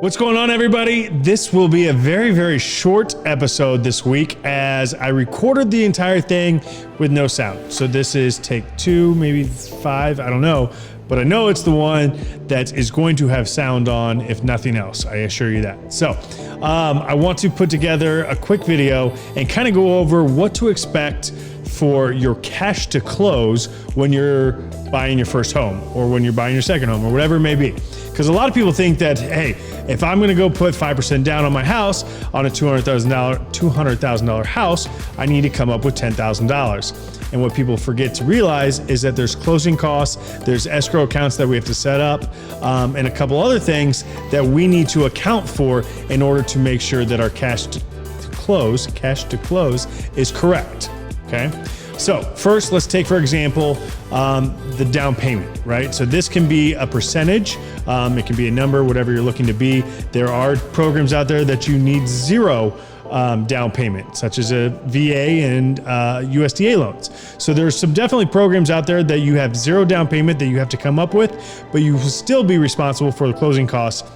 What's going on, everybody? This will be a very, very short episode this week as I recorded the entire thing with no sound. So this is take 2, maybe 5, I don't know. But I know it's the one that is going to have sound on, if nothing else. I assure you that. So I want to put together a quick video and kind of go over what to expect for your cash to close when you're buying your first home or when you're buying your second home or whatever it may be. Because a lot of people think that, hey, if I'm gonna go put 5% down on my house on a $200,000 house, I need to come up with $10,000. And what people forget to realize is that there's closing costs, there's escrow accounts that we have to set up, and a couple other things that we need to account for in order to make sure that our cash to close is correct, okay? So first, let's take, for example, the down payment, right? So this can be a percentage, it can be a number, whatever you're looking to be. There are programs out there that you need zero down payment, such as a VA and USDA loans. So there's some definitely programs out there that you have zero down payment that you have to come up with, but you will still be responsible for the closing costs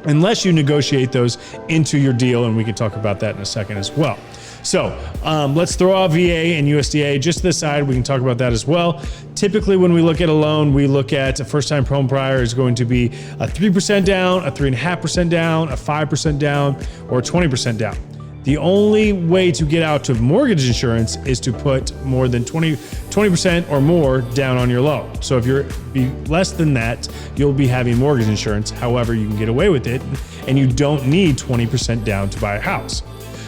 unless you negotiate those into your deal, and we can talk about that in a second as well. So let's throw out VA and USDA just to the side. We can talk about that as well. Typically, when we look at a loan, we look at a first-time home buyer is going to be a 3% down, a 3.5% down, a 5% down, or 20% down. The only way to get out to mortgage insurance is to put more than 20% or more down on your loan. So if you're less than that, you'll be having mortgage insurance. However, you can get away with it, and you don't need 20% down to buy a house.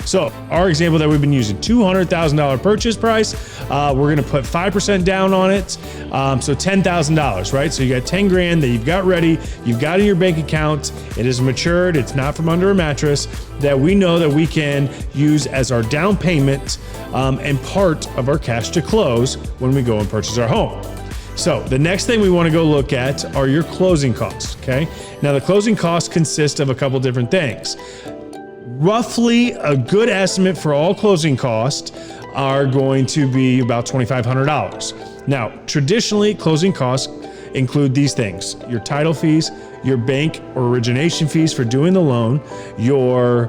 So our example that we've been using, $200,000 purchase price, we're gonna put 5% down on it, so $10,000, right? So you got 10 grand that you've got ready, you've got in your bank account, it is matured, it's not from under a mattress, that we know that we can use as our down payment and part of our cash to close when we go and purchase our home. So the next thing we want to go look at are your closing costs, okay? Now the closing costs consist of a couple different things. Roughly a good estimate for all closing costs are going to be about $2,500. Now, traditionally, closing costs include these things: your title fees, your bank or origination fees for doing the loan, your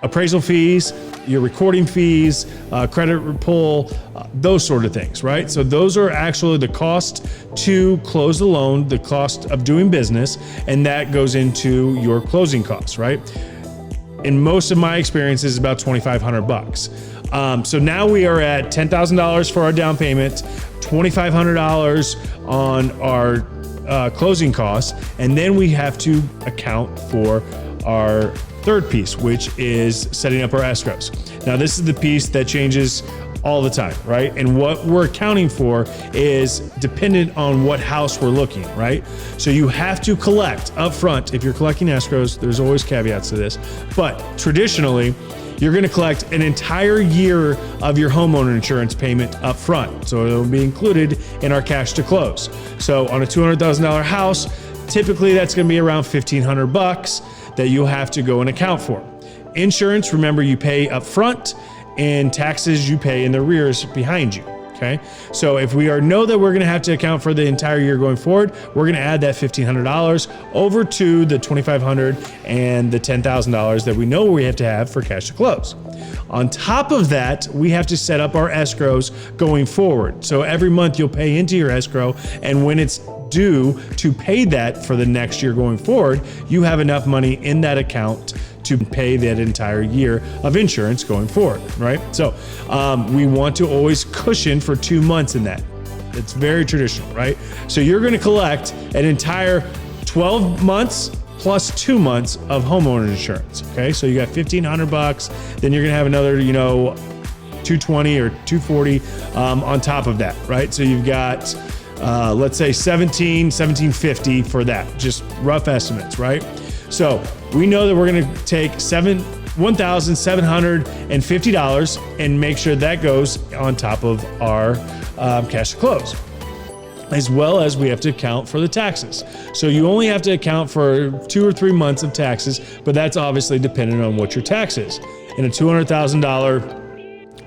appraisal fees, your recording fees, credit pull, those sort of things, right? So those are actually the cost to close the loan, the cost of doing business, and that goes into your closing costs, right? In most of my experiences, about $2,500. So now we are at $10,000 for our down payment, $2,500 on our closing costs, and then we have to account for our third piece, which is setting up our escrows. Now, this is the piece that changes all the time, right? And what we're accounting for is dependent on what house we're looking, right? So you have to collect upfront. If you're collecting escrows, there's always caveats to this, but traditionally, you're gonna collect an entire year of your homeowner insurance payment up front. So it'll be included in our cash to close. So on a $200,000 house, typically that's gonna be around $1,500 that you'll have to go and account for. Insurance, remember, you pay up front, and taxes you pay in the arrears behind you, okay? So if we know that we're gonna have to account for the entire year going forward, we're gonna add that $1,500 over to the $2,500 and the $10,000 that we know we have to have for cash to close. On top of that, we have to set up our escrows going forward. So every month you'll pay into your escrow, and when it's due to pay that for the next year going forward, you have enough money in that account to pay that entire year of insurance going forward, right? So we want to always cushion for 2 months in that. It's very traditional, right? So you're gonna collect an entire 12 months plus 2 months of homeowner insurance, okay? So you got $1,500, then you're gonna have another, $220 or $240 on top of that, right? So you've got, let's say $1,750 for that, just rough estimates, right? So we know that we're gonna take $1,750 and make sure that goes on top of our cash to close, as well as we have to account for the taxes. So you only have to account for 2 or 3 months of taxes, but that's obviously dependent on what your tax is. In a $200,000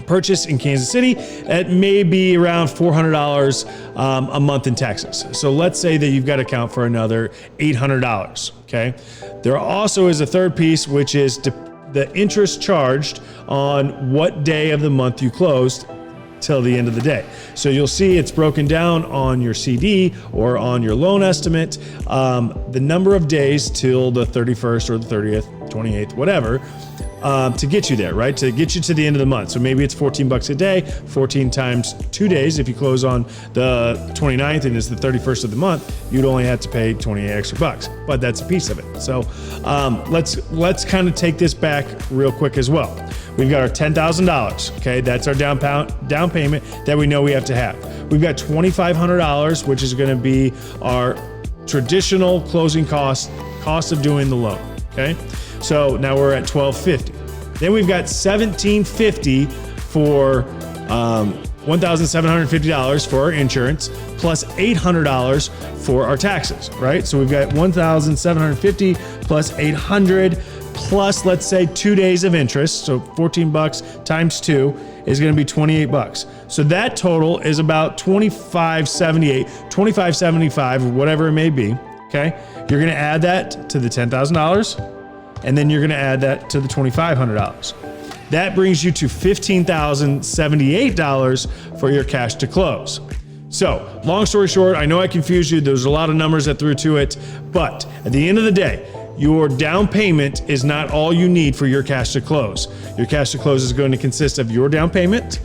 purchase in Kansas City, it may be around $400 a month in taxes. So let's say that you've got to account for another $800. Okay. There also is a third piece, which is the interest charged on what day of the month you closed till the end of the day. So you'll see it's broken down on your CD or on your loan estimate, the number of days till the 31st or the 30th, 28th, whatever, to get you there, right? To get you to the end of the month. So maybe it's $14 a day, 14 times 2 days. If you close on the 29th and it's the 31st of the month, you'd only have to pay 28 extra bucks, but that's a piece of it. So let's kind of take this back real quick as well. We've got our $10,000, okay? That's our down payment that we know we have to have. We've got $2,500, which is gonna be our traditional closing cost of doing the loan, okay? So now we're at $1,250. Then we've got $1,750 for $1,750 for our insurance, plus $800 for our taxes, right? So we've got $1,750 plus $800 plus, let's say, 2 days of interest. So $14 times 2 is going to be $28. So that total is about $25.78, $25.75, or whatever it may be. Okay. You're going to add that to the $10,000, and then you're going to add that to the $2,500. That brings you to $15,078 for your cash to close. So long story short, I know I confused you. There's a lot of numbers that threw to it, but at the end of the day, your down payment is not all you need for your cash to close. Your cash to close is going to consist of your down payment,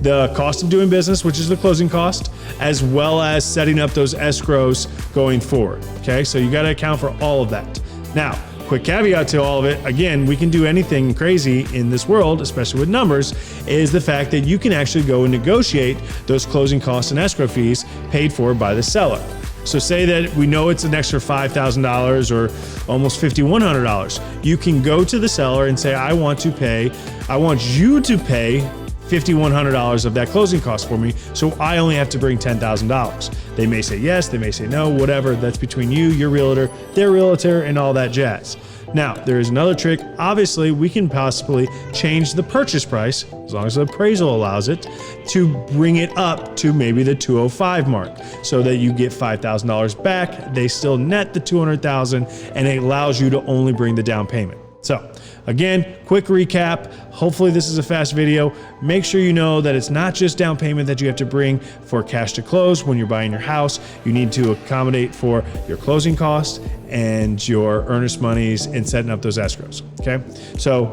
the cost of doing business, which is the closing cost, as well as setting up those escrows going forward. Okay, so you got to account for all of that. Now, quick caveat to all of it, again, we can do anything crazy in this world, especially with numbers, is the fact that you can actually go and negotiate those closing costs and escrow fees paid for by the seller. So say that we know it's an extra $5,000 or almost $5,100. You can go to the seller and say, I want you to pay $5,100 of that closing cost for me, so I only have to bring $10,000. They may say yes, they may say no, whatever. That's between you, your realtor, their realtor, and all that jazz. Now, there is another trick. Obviously, we can possibly change the purchase price, as long as the appraisal allows it, to bring it up to maybe the 205 mark, so that you get $5,000 back. They still net the $200,000, and it allows you to only bring the down payment. So again, quick recap. Hopefully this is a fast video. Make sure you know that it's not just down payment that you have to bring for cash to close when you're buying your house. You need to accommodate for your closing costs and your earnest monies in setting up those escrows. Okay, so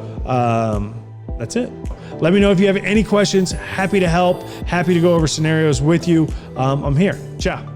that's it. Let me know if you have any questions. Happy to help. Happy to go over scenarios with you. I'm here. Ciao.